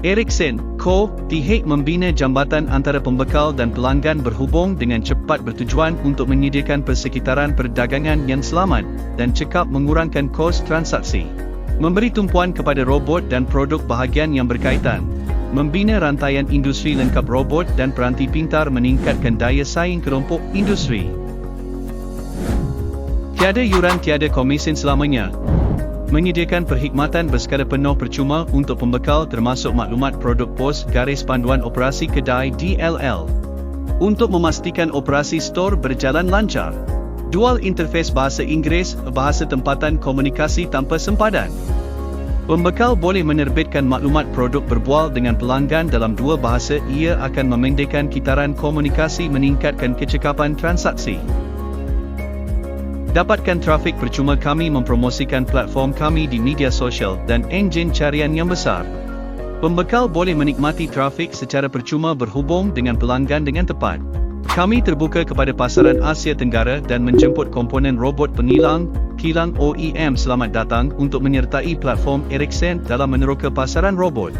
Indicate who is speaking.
Speaker 1: Ericsson Co. membina jambatan antara pembekal dan pelanggan berhubung dengan cepat bertujuan untuk menyediakan persekitaran perdagangan yang selamat dan cekap mengurangkan kos transaksi. Memberi tumpuan kepada robot dan produk bahagian yang berkaitan. Membina rantaian industri lengkap robot dan peranti pintar meningkatkan daya saing kelompok industri. Tiada yuran tiada komisen selamanya. Menyediakan perkhidmatan bersekala penuh percuma untuk pembekal termasuk maklumat produk pos garis panduan operasi kedai DLL. Untuk memastikan operasi stor berjalan lancar. Dual interface bahasa Inggeris, bahasa tempatan komunikasi tanpa sempadan. Pembekal boleh menerbitkan maklumat produk berbual dengan pelanggan dalam dua bahasa. Ia akan memendekkan kitaran komunikasi meningkatkan kecekapan transaksi. Dapatkan trafik percuma kami mempromosikan platform kami di media sosial dan enjin carian yang besar. Pembekal boleh menikmati trafik secara percuma berhubung dengan pelanggan dengan tepat. Kami terbuka kepada pasaran Asia Tenggara dan menjemput komponen robot pengilang, kilang OEM selamat datang untuk menyertai platform Ericsson dalam meneroka pasaran robot.